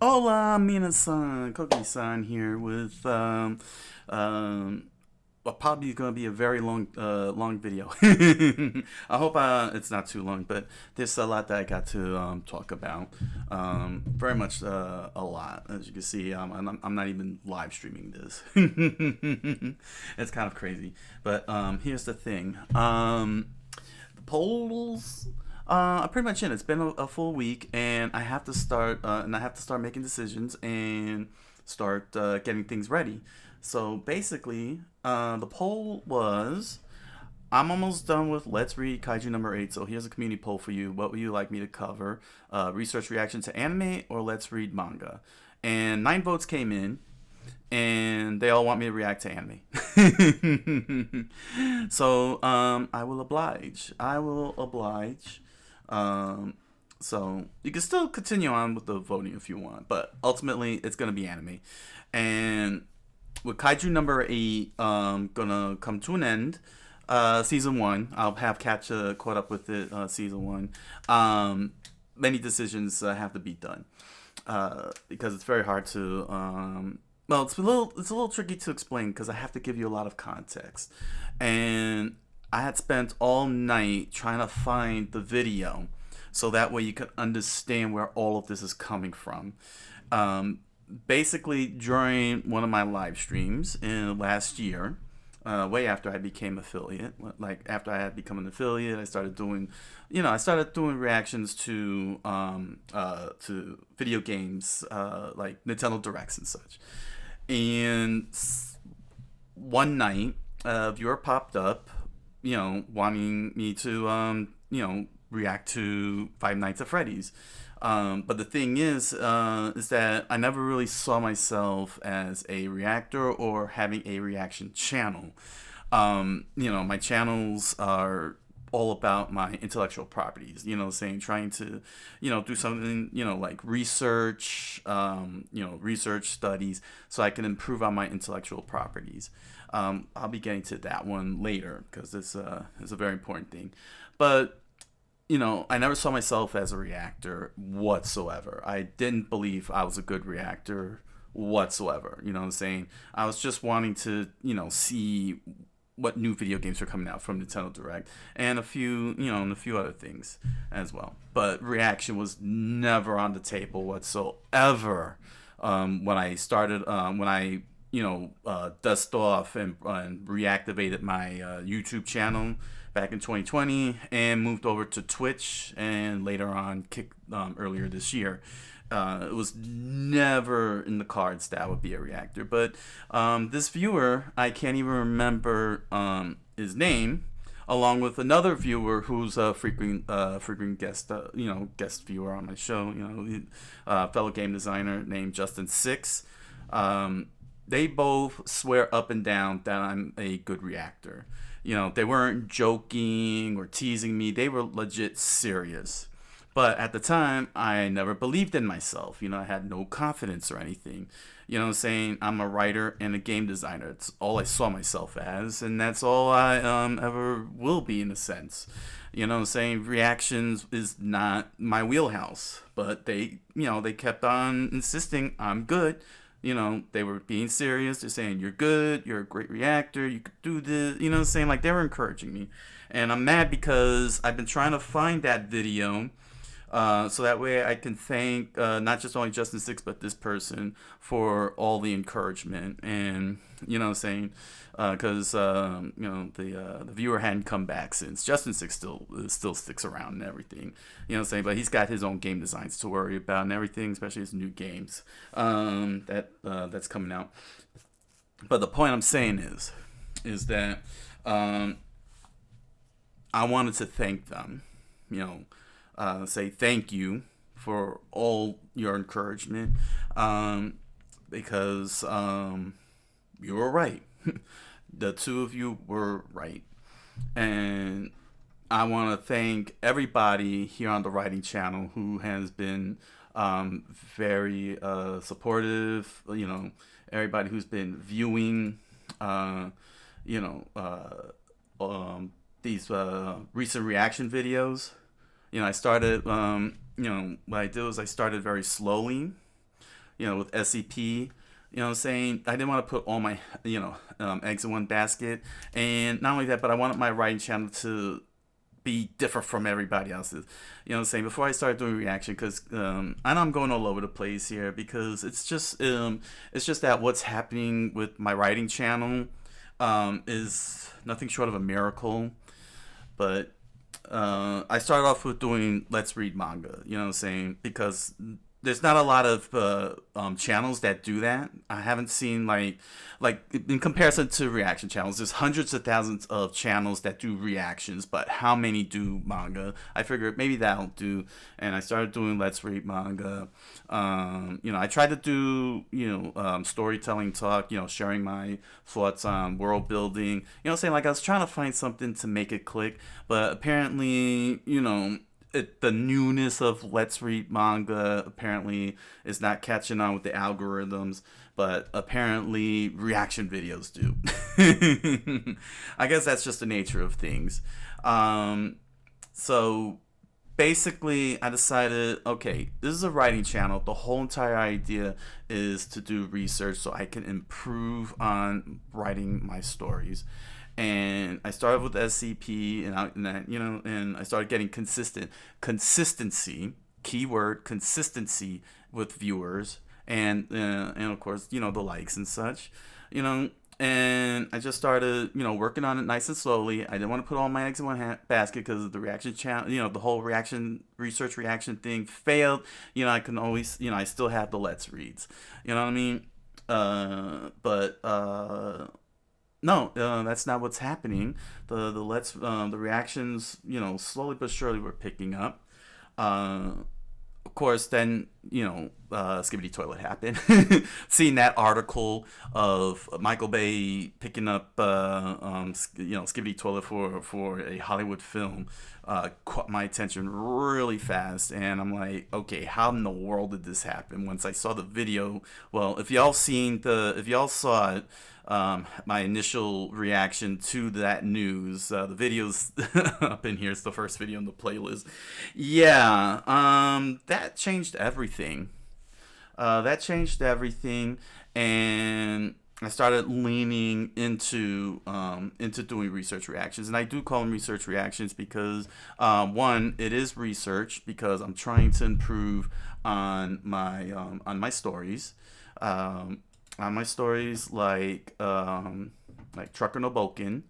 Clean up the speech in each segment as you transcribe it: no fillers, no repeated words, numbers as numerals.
Hola, Mina-san, Coqui-san here with well, probably gonna be a very long video. I hope it's not too long, but there's a lot that I got to talk about. Very much a lot, as you can see. I'm not even live streaming this. It's kind of crazy, but here's the thing. The polls are pretty much in. It's been a full week, and I have to start making decisions and start getting things ready. So basically, the poll was, I'm almost done with Let's Read Kaiju number 8. So here's a community poll for you. What would you like me to cover? Research reaction to anime or Let's Read manga? And 9 votes came in, and they all want me to react to anime. So I will oblige. Um, so you can still continue on with the voting if you want, but ultimately it's gonna be anime. And with Kaiju number 8 gonna come to an end, season 1, I'll have caught up with it, season 1. Many decisions have to be done because it's very hard to well, it's a little tricky to explain because I have to give you a lot of context. And I had spent all night trying to find the video so that way you could understand where all of this is coming from. Um, Basically, during one of my live streams in last year, way after I became affiliate, like after I had become an affiliate, I started doing, I started doing reactions to video games, like Nintendo Directs and such. And one night, a viewer popped up, wanting me to, react to Five Nights at Freddy's. But the thing is that I never really saw myself as a reactor or having a reaction channel. My channels are all about my intellectual properties, saying trying to, do something, like research, research studies so I can improve on my intellectual properties. I'll be getting to that one later because it's a very important thing. But I never saw myself as a reactor whatsoever. I didn't believe I was a good reactor whatsoever. You know what I'm saying? I was just wanting to, see what new video games are coming out from Nintendo Direct and and a few other things as well. But reaction was never on the table whatsoever. When I started, when I dust off and reactivated my YouTube channel back in 2020 and moved over to Twitch and later on earlier this year. It was never in the cards that I would be a reactor. But this viewer, I can't even remember his name, along with another viewer who's a frequent guest, guest viewer on my show, fellow game designer named Justin Six. They both swear up and down that I'm a good reactor. They weren't joking or teasing me. They were legit serious. But at the time, I never believed in myself. I had no confidence or anything. You know what I'm saying? I'm a writer and a game designer. It's all I saw myself as, and that's all I ever will be in a sense. You know what I'm saying? Reactions is not my wheelhouse. But they kept on insisting I'm good. They were being serious. They're saying, you're good, you're a great reactor, you could do this. You know what I'm saying? Like, they were encouraging me. And I'm mad because I've been trying to find that video so that way I can thank not just only Justin Six, but this person for all the encouragement. And, you know what I'm saying? Because, the viewer hadn't come back since. Justin Six still sticks around and everything. You know what I'm saying? But he's got his own game designs to worry about and everything, especially his new games that's coming out. But the point I'm saying is that I wanted to thank them, say thank you for all your encouragement because you were right. The two of you were right. And I want to thank everybody here on the writing channel who has been very supportive. Everybody who's been viewing, these recent reaction videos. I started, what I did was I started very slowly. with SCP. You know what I'm saying? I didn't want to put all my, eggs in one basket. And not only that, but I wanted my writing channel to be different from everybody else's. You know what I'm saying? Before I started doing reaction, because I know I'm going all over the place here, because it's just that what's happening with my writing channel is nothing short of a miracle. But I started off with doing Let's Read Manga. You know what I'm saying? Because there's not a lot of channels that do that. I haven't seen like in comparison to reaction channels. There's hundreds of thousands of channels that do reactions, but how many do manga? I figured maybe that'll do, and I started doing Let's Read Manga. I tried to do storytelling talk. Sharing my thoughts on world building. Saying like I was trying to find something to make it click, but apparently the newness of Let's Read Manga apparently is not catching on with the algorithms, but apparently reaction videos do. I guess that's just the nature of things. So basically, I decided, okay, this is a writing channel. The whole entire idea is to do research so I can improve on writing my stories. And I started with SCP, and I started getting consistency, keyword consistency with viewers, and of course the likes and such, and I just started working on it nice and slowly. I didn't want to put all my eggs in one basket because the reaction channel, the whole research reaction thing failed. I can always I still have the Let's Reads, you know what I mean, but no, that's not what's happening. The reactions, slowly but surely were picking up. Of course, then Skibbity Toilet happened. Seeing that article of Michael Bay picking up Skibbity Toilet for a Hollywood film caught my attention really fast, and I'm like, okay, how in the world did this happen? Once I saw the video, well, if y'all saw it. My initial reaction to that news, the videos up in here. It's the first video in the playlist. Yeah, that changed everything. And I started leaning into doing research reactions, and I do call them research reactions because one, it is research because I'm trying to improve on my stories. On my stories like Trucker no Bouken,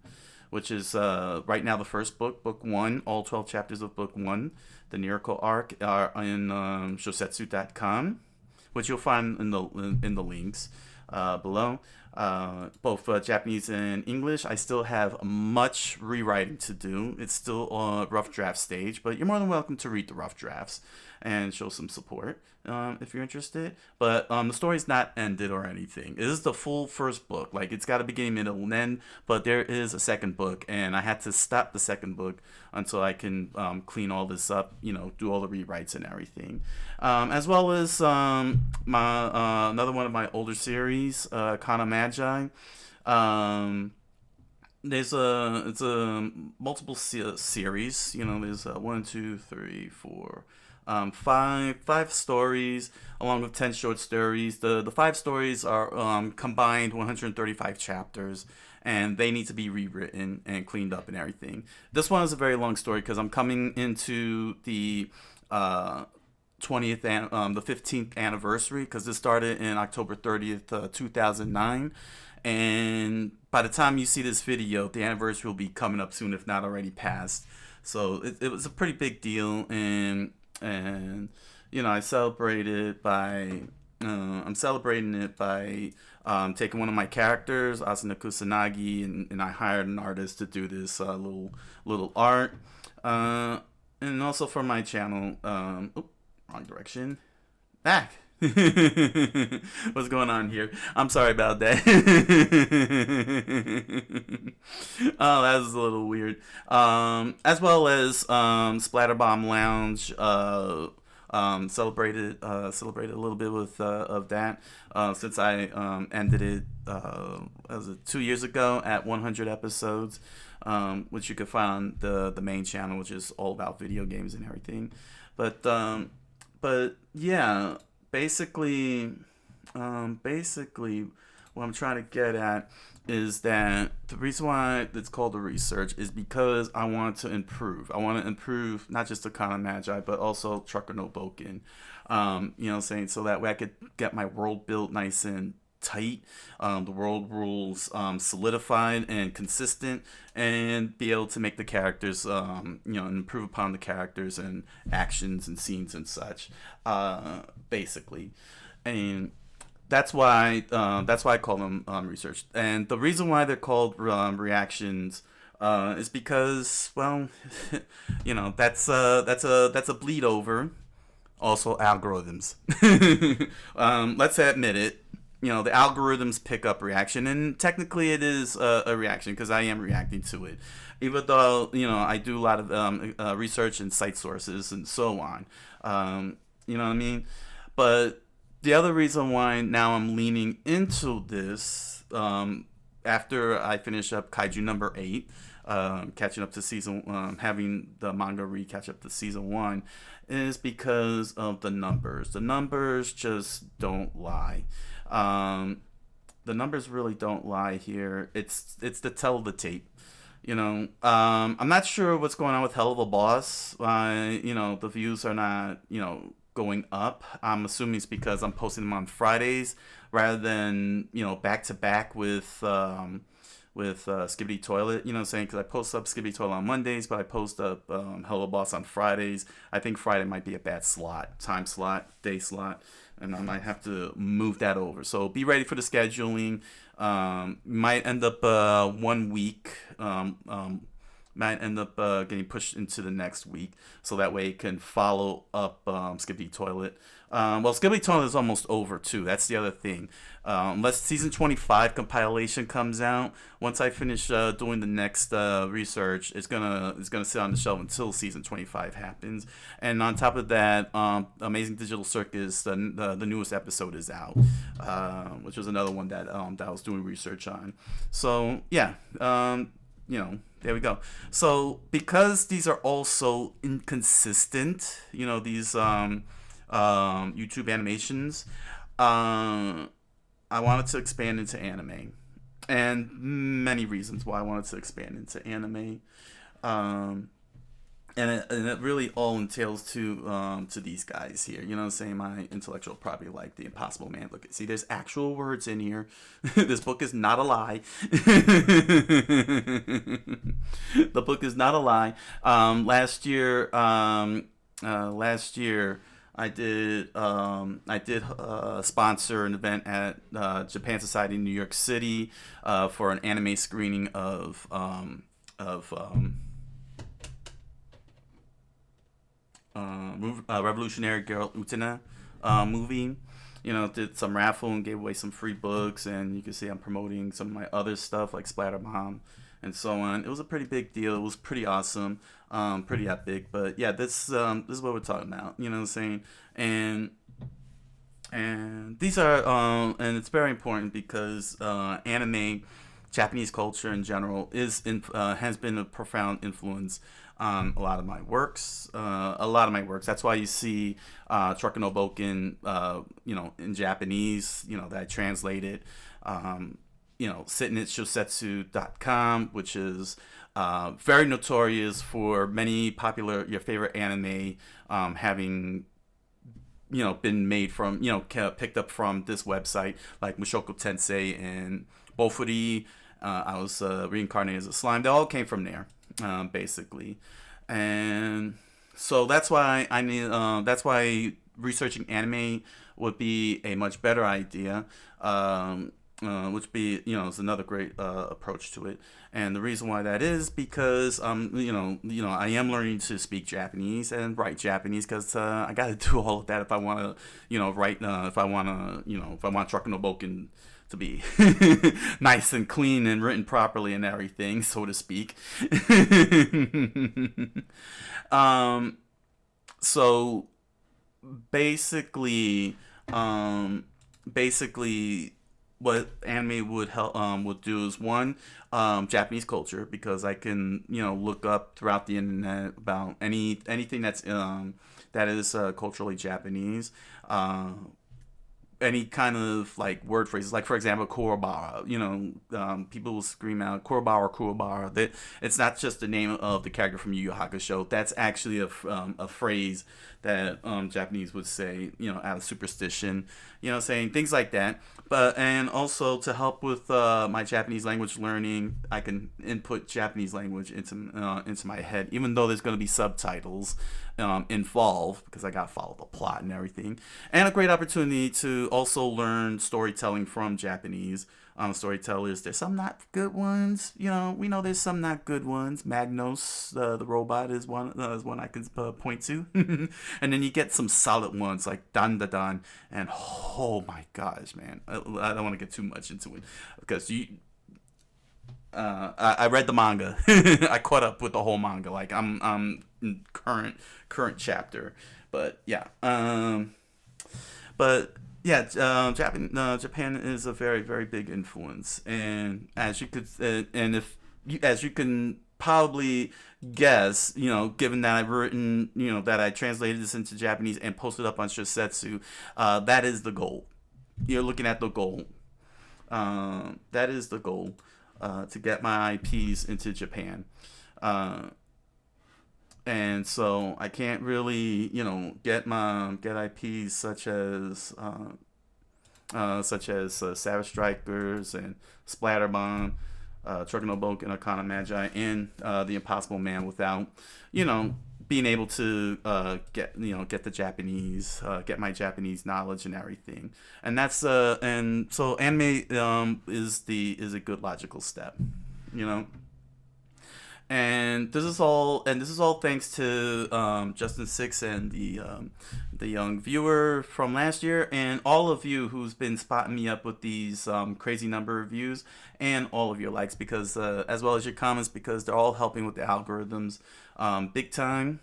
which is right now the first book 1, all 12 chapters of book 1. The Miracle Arc are in SYOSETSU.com, which you'll find in the links below. Both Japanese and English. I still have much rewriting to do. It's still a rough draft stage, but you're more than welcome to read the rough drafts and show some support if you're interested. But the story's not ended or anything. It is the full first book. Like, it's got a beginning, middle, and end, but there is a second book, and I had to stop the second book until I can clean all this up, do all the rewrites and everything. As well as my another one of my older series, Arcana Magi. It's a multiple series. There's 1, 2, 3, 4, five stories along with 10 short stories. The 5 stories are combined 135 chapters, and they need to be rewritten and cleaned up and everything. This one is a very long story because I'm coming into the 20th and the 15th anniversary, because this started in October 30th, 2009. And by the time you see this video, the anniversary will be coming up soon, if not already passed. So it was a pretty big deal, and I celebrated by I'm celebrating it by taking one of my characters, Asuna Kusanagi, and I hired an artist to do this little art, and also for my channel. Wrong direction. Back. What's going on here? I'm sorry about that. Oh, that was a little weird. As well as Splatterbomb Lounge. Celebrated a little bit with of that since I ended it was it 2 years ago at 100 episodes, which you could find on the main channel, which is all about video games and everything. But yeah, basically Basically, what I'm trying to get at is that the reason why it's called the research is because I want to improve. I want to improve not just Arcana Magi, but also Trucker no Bouken. You know what I'm saying? So that way I could get my world built nice and tight, the world rules solidified and consistent, and be able to make the characters, improve upon the characters and actions and scenes and such, basically. And that's why I call them research. And the reason why they're called reactions is because, well, that's a bleed over. Also, algorithms. Let's admit it. The algorithms pick up reaction, and technically it is a reaction because I am reacting to it. Even though I do a lot of research and site sources and so on. You know what I mean? But the other reason why now I'm leaning into this, after I finish up Kaiju number 8, catching up to season, having the manga catch up to season 1, is because of the numbers. The numbers just don't lie. The numbers really don't lie here. It's the tell of the tape. I'm not sure what's going on with Hell of a Boss. The views are not, going up. I'm assuming it's because I'm posting them on Fridays rather than back to back with Skibbity Toilet. You know what I'm saying? Because I post up Skibbity Toilet on Mondays, but I post up Hello Boss on Fridays. I think Friday might be a bad time slot, day slot, and I might have to move that over. So be ready for the scheduling. Might end up 1 week. Might end up getting pushed into the next week, so that way it can follow up Skibbity Toilet. Skibbity Toilet is almost over too. That's the other thing. Unless season 25 compilation comes out, once I finish doing the next research, it's gonna sit on the shelf until season 25 happens. And on top of that, Amazing Digital Circus, the newest episode is out, which was another one that I was doing research on. So yeah. There we go. So because these are also inconsistent, these YouTube animations, I wanted to expand into anime, and many reasons why I wanted to expand into anime. And it really all entails to these guys here. You know what I'm saying? My intellectual property, like the Impossible Man. Look, see, there's actual words in here. This book is not a lie. The book is not a lie. Last year, I did sponsor an event at Japan Society in New York City for an anime screening of Revolutionary Girl Utena movie. Did some raffle and gave away some free books, and you can see I'm promoting some of my other stuff like Splatter Bomb and so on. It was a pretty big deal. It was pretty awesome, pretty epic. But yeah, this is what we're talking about. You know what I'm saying? And these are and it's very important because anime, Japanese culture in general, has been a profound influence on a lot of my works. That's why you see Trucker no Bouken, in Japanese, that I translated. Sitting at SYOSETSU.com, which is very notorious for many popular, your favorite anime having been made from, picked up from this website, like Mushoku Tensei and Bofuri. I was reincarnated as a slime. They all came from there, basically. And so that's why that's why researching anime would be a much better idea. Which be is another great approach to it. And the reason why that is because I am learning to speak Japanese and write Japanese, because I got to do all of that if I want to write if I want Trucker no Bouken to be nice and clean and written properly and everything, so to speak. So basically what anime would do is, one, Japanese culture, because I can look up throughout the internet about anything that is culturally Japanese, and any kind of like word phrases, like for example, Kurobara. People will scream out Kurobara, Kurobara. That it's not just the name of the character from Yu Yu Hakusho. That's actually a phrase that Japanese would say, out of superstition, saying things like that. And also to help with my Japanese language learning, I can input Japanese language into my head, even though there's going to be subtitles involved, because I got to follow the plot and everything. And a great opportunity to also learn storytelling from Japanese storytellers. There's some not good ones. We know there's some not good ones. Magnos, the robot, is one I can point to. And then you get some solid ones like Dan Da Dan. And oh my gosh, man. I don't want to get too much into it, because I read the manga. I caught up with the whole manga. Like I'm in current chapter. But yeah. Japan is a very, very big influence, and as you could, as you can probably guess, given that I've written, that I translated this into Japanese and posted up on SYOSETSU, that is the goal. You're looking at the goal. That is the goal, to get my IPs into Japan. And so I can't really, get IPs such as Savage Strikers and Splatterbomb, Truckino Bouken, Arcana, Magi, and the Impossible Man without, being able to get the Japanese, get my Japanese knowledge and everything. And that's and so anime is a good logical step, And this is all thanks to Justin Six and the young viewer from last year, and all of you who's been spotting me up with these crazy number of views, and all of your likes, because as well as your comments, because they're all helping with the algorithms big time.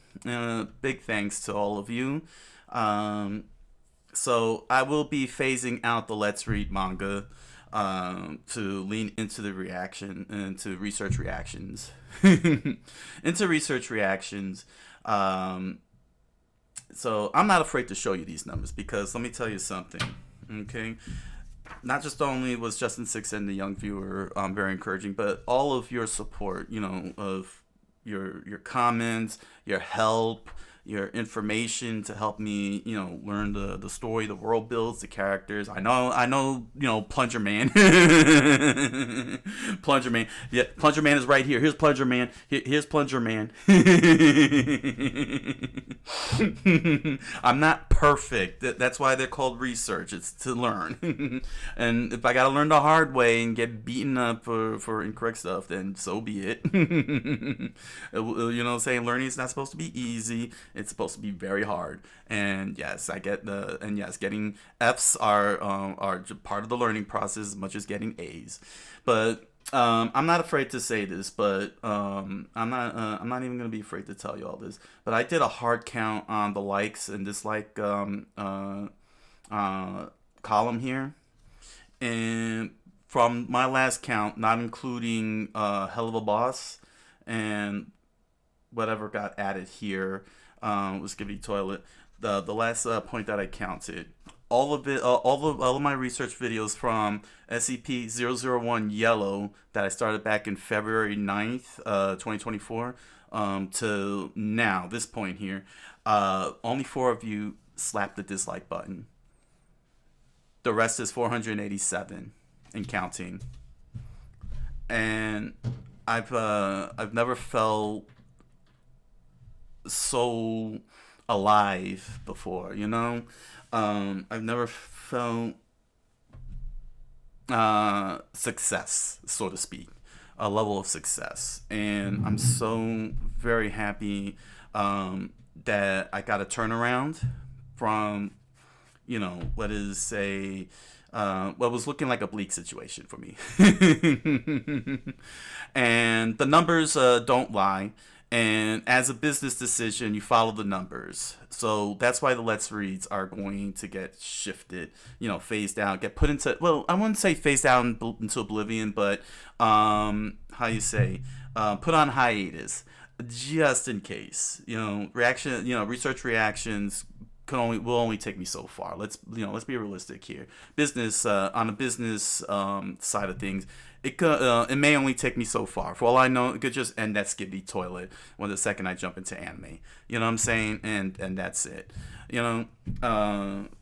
Big thanks to all of you. So I will be phasing out the Let's Read manga to lean into the reaction, into research reactions. Into research reactions. So I'm not afraid to show you these numbers, because let me tell you something, okay? Not just only was Justin Six and the young viewer very encouraging, but all of your support, of your comments, your help, your information to help me, learn the story, the world builds, the characters. I know, Plunger Man. Plunger Man. Yeah, Plunger Man is right here. Here's Plunger Man. Here's Plunger Man. I'm not perfect. That's why they're called research. It's to learn. And if I gotta learn the hard way and get beaten up for incorrect stuff, then so be it. Saying learning is not supposed to be easy. It's supposed to be very hard. And yes, getting F's are part of the learning process as much as getting A's. But I'm not afraid to say this, but I'm not even gonna be afraid to tell you all this. But I did a hard count on the likes and dislike column here, and from my last count, not including Hell of a Boss and whatever got added here, was Skibidi Toilet. The last point that I counted, all of it, all of my research videos from SCP-001 Yellow that I started back in February 9th, 2024, to now, this point here, only 4 of you slapped the dislike button. The rest is 487 and counting. And I've never felt so alive before, I've never felt success, so to speak, a level of success, and I'm so very happy that I got a turnaround from what was looking like a bleak situation for me. And the numbers don't lie. And as a business decision, you follow the numbers. So that's why the Let's Reads are going to get shifted, phased out, get put into, well, I wouldn't say phased out into oblivion, but put on hiatus, just in case. Research reactions will only take me so far. Let's be realistic here. Business on the business side of things, it may only take me so far. For all I know, it could just end that skippy toilet when the second I jump into anime. You know what I'm saying? And that's it. You know,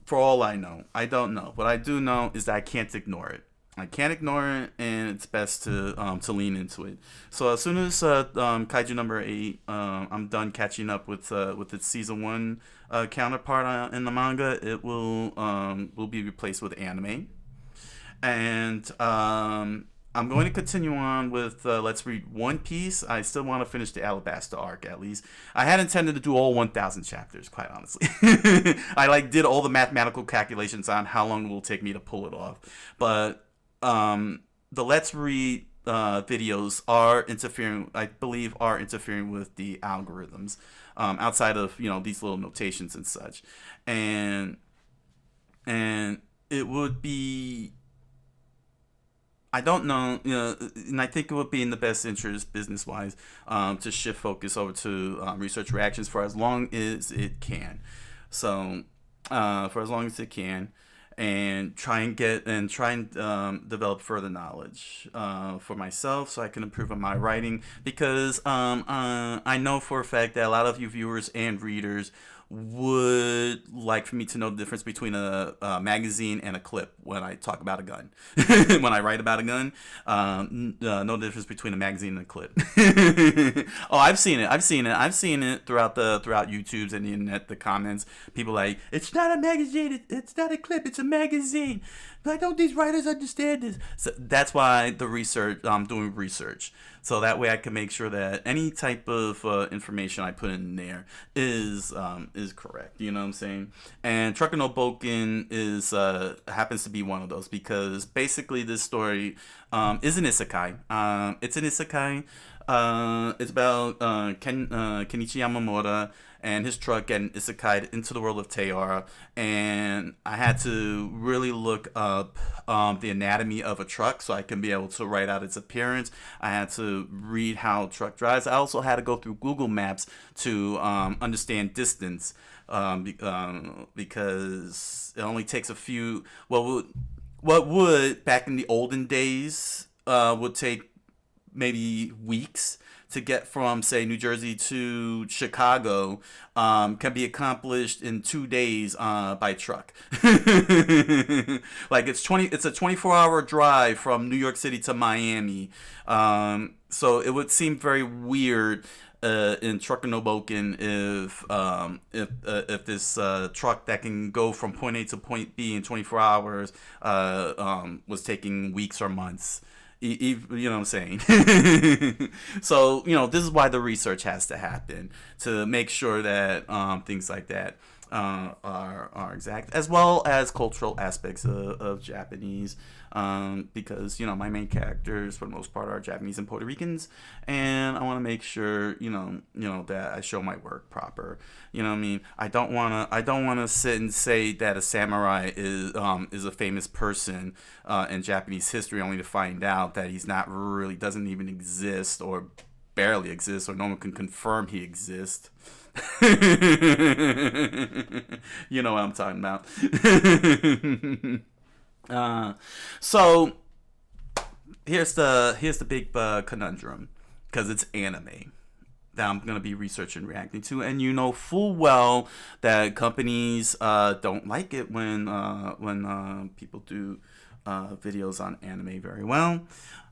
for all I know, I don't know. What I do know is that I can't ignore it. I can't ignore it, and it's best to lean into it. So as soon as Kaiju number 8, I'm done catching up with its season 1 counterpart in the manga, it will be replaced with anime, and I'm going to continue on with Let's Read One Piece. I still want to finish the Alabasta arc at least. I had intended to do all 1,000 chapters, quite honestly. I did all the mathematical calculations on how long it will take me to pull it off, but the Let's Read videos are interfering, I believe, with the algorithms outside of these little notations and such, and it would be, I don't know, and I think it would be in the best interest, business wise, to shift focus over to research reactions for as long as it can. So, for as long as it can, and try and develop further knowledge for myself, so I can improve on my writing, because I know for a fact that a lot of you viewers and readers would like for me to know the difference between a magazine and a clip when I talk about a gun. When I write about a gun, no difference between a magazine and a clip. Oh, I've seen it throughout YouTube's and the internet, the comments. People like, it's not a magazine, it's not a clip, it's a magazine. Why don't these writers understand this? So that's why I'm doing research. So that way I can make sure that any type of information I put in there is correct. You know what I'm saying? And Trucker no Bouken is happens to be one of those, because basically this story is an isekai. It's an isekai. It's about Kenichi Yamamura and his truck getting isekai'd into the world of Teora, and I had to really look up the anatomy of a truck so I can be able to write out its appearance. I had to read how a truck drives. I also had to go through Google Maps to understand distance, because it only takes a few. What would back in the olden days would take maybe weeks to get from, say, New Jersey to Chicago, can be accomplished in 2 days by truck. It's a 24-hour drive from New York City to Miami. So it would seem very weird in Trucker no Bouken if this truck that can go from point A to point B in 24 hours was taking weeks or months. You know what I'm saying? So, this is why the research has to happen, to make sure that things like that are exact, as well as cultural aspects of Japanese, because my main characters for the most part are Japanese and Puerto Ricans, and I want to make sure that I show my work proper. You know what I mean? I don't want to sit and say that a samurai is a famous person in Japanese history, only to find out that he's not really, doesn't even exist, or barely exists, or no one can confirm he exists. You know what I'm talking about. So here's the big conundrum, because it's anime that I'm gonna be researching, reacting to, and full well that companies don't like it when people do videos on anime very well,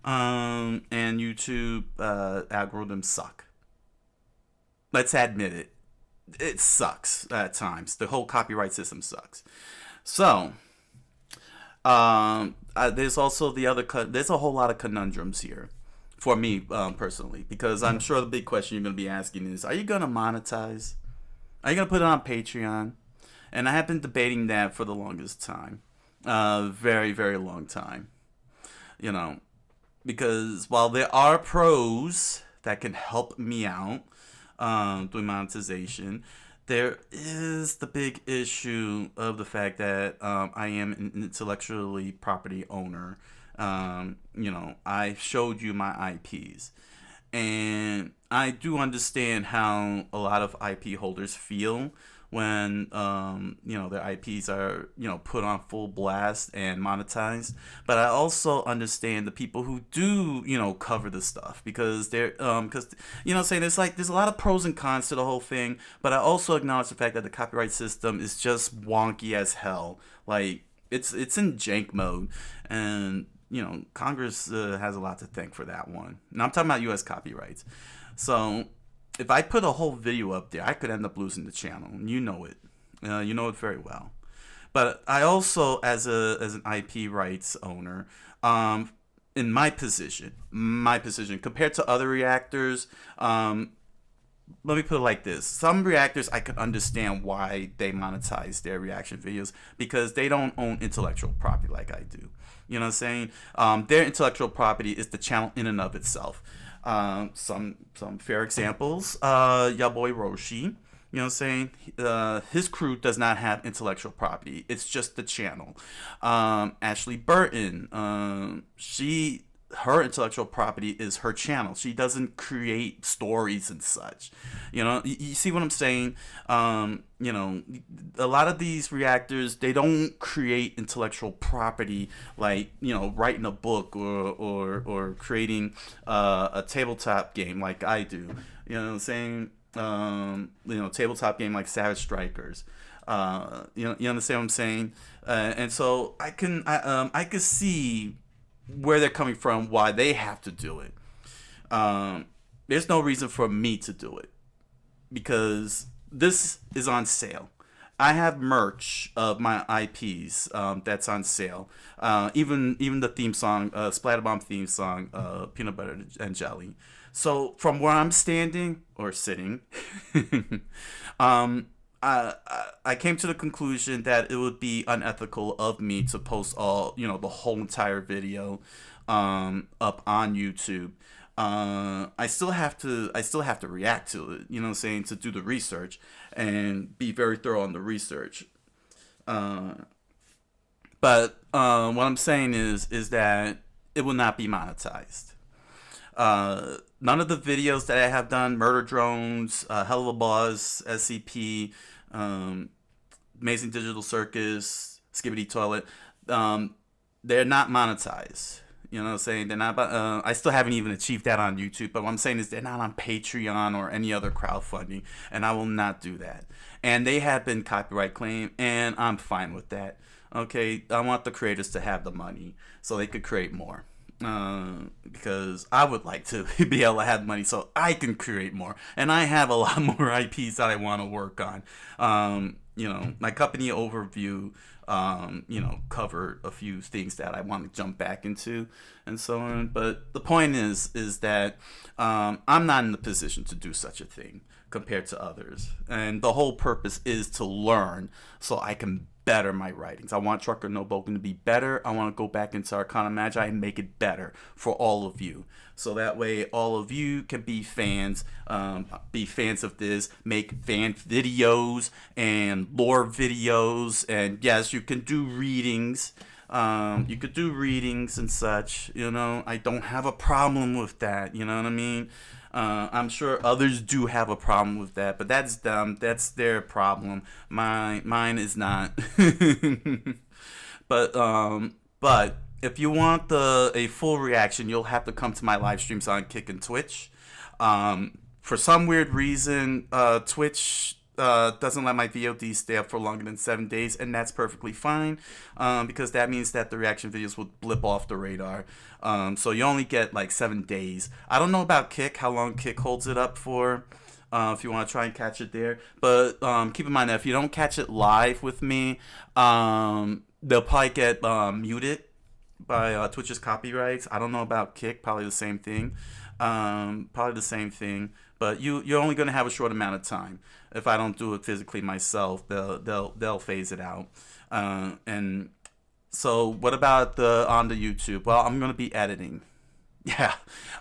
and YouTube algorithms suck. Let's admit it. It sucks at times. The whole copyright system sucks. So, there's also there's a whole lot of conundrums here for me personally, because I'm sure the big question you're going to be asking is, are you going to monetize? Are you going to put it on Patreon? And I have been debating that for the longest time. Very, very long time. Because while there are pros that can help me out doing monetization, there is the big issue of the fact that I am an intellectually property owner. I showed you my IPs, And I do understand how a lot of IP holders feel when their IPs are put on full blast and monetized. But I also understand the people who do cover the stuff because they're because saying there's a lot of pros and cons to the whole thing. But I also acknowledge the fact that the copyright system is just wonky as hell. Like it's in jank mode, and Congress has a lot to thank for that one. And I'm talking about U.S. copyrights. So if I put a whole video up there, I could end up losing the channel. You know it. You know it very well. But I also, as an IP rights owner, in my position compared to other reactors, let me put it like this. Some reactors, I could understand why they monetize their reaction videos because they don't own intellectual property like I do. You know what I'm saying? Their intellectual property is the channel in and of itself. Some fair examples. Ya boy Roshi. You know what I'm saying? His crew does not have intellectual property. It's just the channel. Ashley Burton. Her intellectual property is her channel. She doesn't create stories and such. You see what I'm saying? A lot of these reactors, they don't create intellectual property like writing a book or creating a tabletop game like I do. You know what I'm saying? Tabletop game like Savage Strikers. You understand what I'm saying? And so I could see where they're coming from, why they have to do it. There's no reason for me to do it because this is on sale. I have merch of my IPs that's on sale. Even the theme song, Splatterbomb theme song, Peanut Butter and Jelly. So from where I'm standing or sitting, I came to the conclusion that it would be unethical of me to post the whole entire video up on YouTube. I still have to react to it, you know what I'm saying, to do the research and be very thorough on the research. But what I'm saying is that it will not be monetized. None of the videos that I have done, Murder Drones, Hell of a Boss, SCP, Amazing Digital Circus, Skibbity Toilet, they're not monetized. You know what I'm saying? They're not. I still haven't even achieved that on YouTube. But what I'm saying is they're not on Patreon or any other crowdfunding, and I will not do that. And they have been copyright claimed, and I'm fine with that. Okay, I want the creators to have the money so they could create more. Because I would like to be able to have money so I can create more, and I have a lot more IPs that I want to work on. My company overview, covered a few things that I want to jump back into, and so on. But the point is that I'm not in the position to do such a thing compared to others, and the whole purpose is to learn so I can better my writings. I want Trucker No Bouken to be better. I want to go back into Arcana Magi and make it better for all of you. So that way all of you can be fans of this, make fan videos and lore videos. And yes, you can do readings. You could do readings and such. I don't have a problem with that. You know what I mean? I'm sure others do have a problem with that, but that's them. That's their problem. Mine is not. But if you want a full reaction, you'll have to come to my live streams on Kick and Twitch. For some weird reason, Twitch doesn't let my VOD stay up for longer than 7 days, and that's perfectly fine, because that means that the reaction videos will blip off the radar. So you only get like 7 days. I don't know about Kick, how long Kick holds it up for, if you want to try and catch it there. But keep in mind that if you don't catch it live with me, they'll probably get muted by Twitch's copyrights. I don't know about Kick, probably the same thing. But you're only gonna have a short amount of time. If I don't do it physically myself, they'll phase it out. And so what about on the YouTube? Well, I'm gonna be editing. Yeah,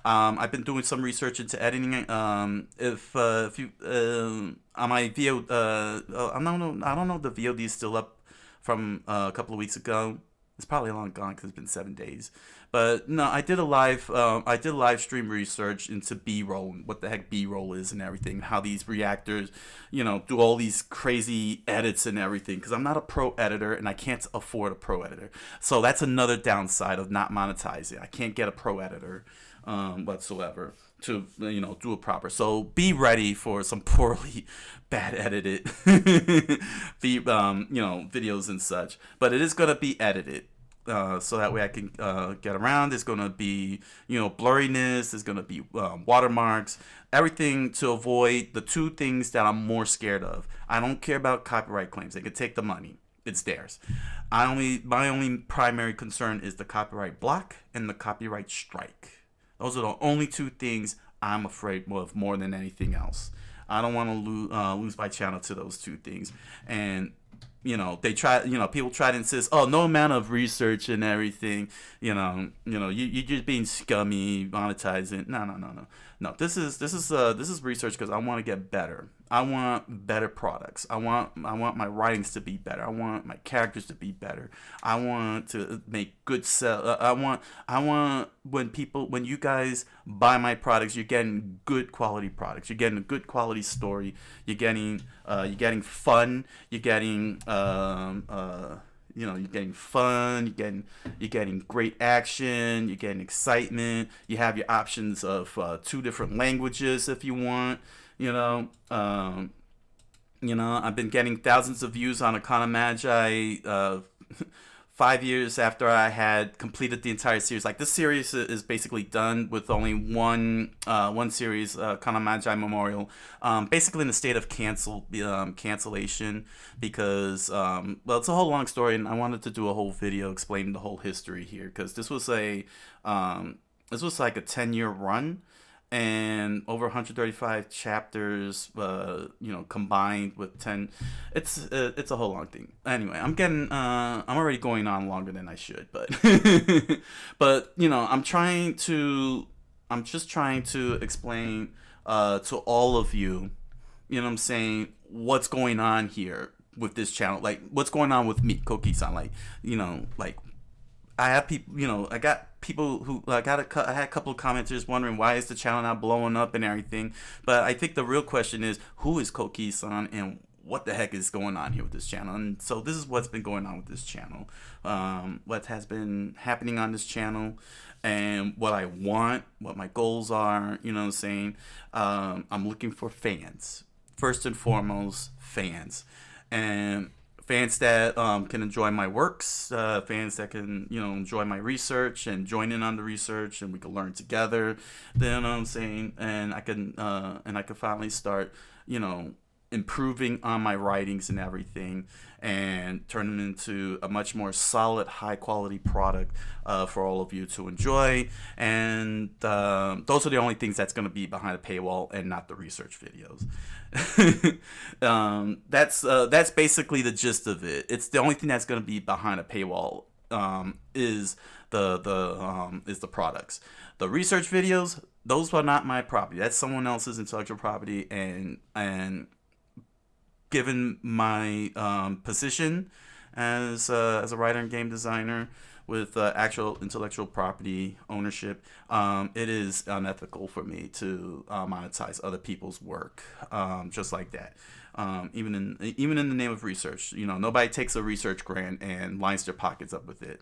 I've been doing some research into editing. If you on my VOD, I don't know if the VOD is still up from a couple of weeks ago. It's probably long gone because it's been 7 days. But no, I did live stream research into B-roll and what the heck B-roll is and everything. How these reactors, do all these crazy edits and everything. Because I'm not a pro editor and I can't afford a pro editor. So that's another downside of not monetizing. I can't get a pro editor whatsoever to do it proper. So be ready for some poorly bad edited videos and such. But it is gonna be edited. So that way I can get around. There's gonna be blurriness. There's gonna be watermarks. Everything to avoid the two things that I'm more scared of. I don't care about copyright claims. They can take the money. It's theirs. My only primary concern is the copyright block and the copyright strike. Those are the only two things I'm afraid of more than anything else. I don't want to lose my channel to those two things. And they try. People try to insist, oh, no amount of research and everything. You're just being scummy, monetizing. No. This is research because I want to get better. I want better products. I want my writings to be better. I want my characters to be better. I want to make good sell. I want when you guys buy my products, you're getting good quality products. You're getting a good quality story. You're getting fun. You're getting you're getting fun. You're getting great action. You're getting excitement. You have your options of 2 different languages if you want. I've been getting thousands of views on Arcana Magi 5 years after I had completed the entire series. Like, this series is basically done with only one series, Arcana Magi Memorial, basically in a state of cancellation because, it's a whole long story, and I wanted to do a whole video explaining the whole history here because this was like a 10-year run. And over 135 chapters, combined with 10, it's a whole long thing. Anyway, I'm already going on longer than I should, but but I'm just trying to explain to all of you, what I'm saying, what's going on here with this channel, like what's going on with me, Coqui-san, like I have people, I got people who I had a couple of commenters wondering why is the channel not blowing up and everything. But I think the real question is, who is Coqui-san and what the heck is going on here with this channel? And so this is what's been going on with this channel, what has been happening on this channel, and what I want, what my goals are. What I'm saying, I'm looking for fans, first and foremost, fans, and fans that can enjoy my works, fans that can enjoy my research and join in on the research, and we can learn together. Then I'm saying, and I can finally start improving on my writings and everything, and turn them into a much more solid, high quality product for all of you to enjoy. And those are the only things that's going to be behind a paywall, and not the research videos. That's basically the gist of it. It's the only thing that's going to be behind a paywall is the products. The research videos, those are not my property. That's someone else's intellectual property, and given my position as a writer and game designer with actual intellectual property ownership, it is unethical for me to monetize other people's work just like that. Even in the name of research, nobody takes a research grant and lines their pockets up with it.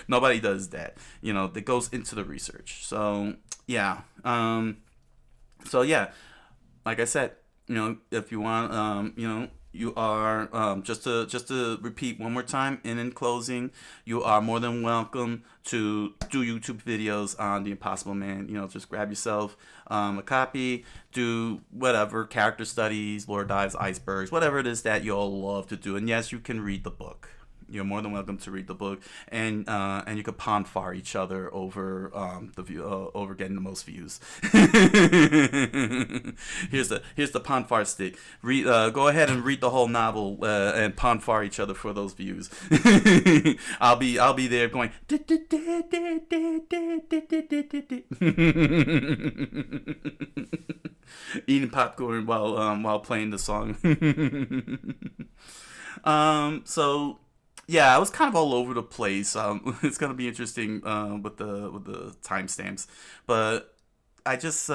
Nobody does that. That goes into the research. So yeah. Like I said, if you want, you are just to repeat one more time, and in closing, you are more than welcome to do YouTube videos on The Impossible Man. Just grab yourself a copy, do whatever, character studies, lore dives, icebergs, whatever it is that you all love to do. And yes, you can read the book. You're more than welcome to read the book, and you could pon-far each other over the view, over getting the most views. here's the pon-far stick. Go ahead and read the whole novel and pon-far each other for those views. I'll be there going eating popcorn while playing the song. So Yeah, I was kind of all over the place. It's gonna be interesting with the timestamps, but I just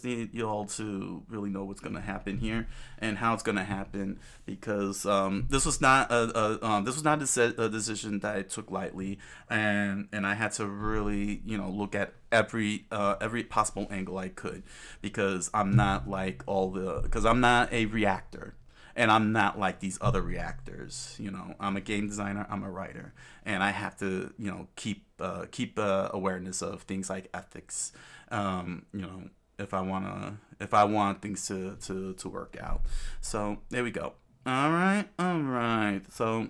need you all to really know what's gonna happen here and how it's gonna happen because this was not a decision that I took lightly, and I had to really look at every possible angle I could because I'm not like all the because I'm not a reactor and I'm not like these other reactors. I'm a game designer, I'm a writer, and I have to, keep awareness of things like ethics. If I want things to work out. So there we go. All right. So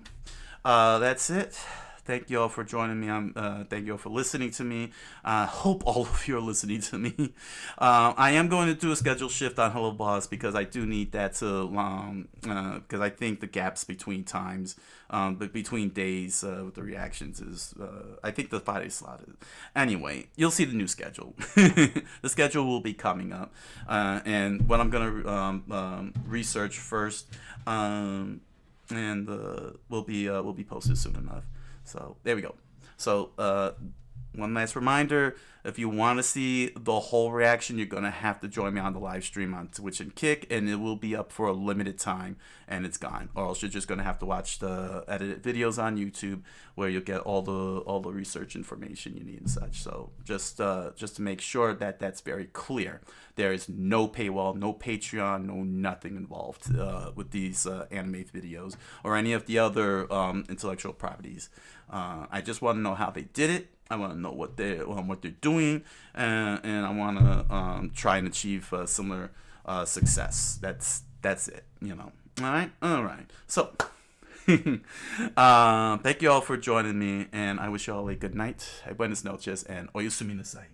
that's it. Thank you all for joining me. Thank you all for listening to me. I hope all of you are listening to me. I am going to do a schedule shift on Hello Boss because I do need that to because I think the gaps between times, but between days with the reactions is I think the Friday slot is. Anyway, you'll see the new schedule. The schedule will be coming up, and what I'm gonna research first, and will be posted soon enough. So there we go. So one last reminder: if you want to see the whole reaction, you're gonna have to join me on the live stream on Twitch and Kick, and it will be up for a limited time, and it's gone. Or else you're just gonna have to watch the edited videos on YouTube, where you'll get all the research information you need and such. So just to make sure that that's very clear, there is no paywall, no Patreon, no nothing involved with these anime videos or any of the other intellectual properties. I just want to know how they did it. I want to know what they're doing, and I want to try and achieve similar success. That's it. All right. So, thank you all for joining me, and I wish you all a good night. Buenas noches, and oyasumi nasai.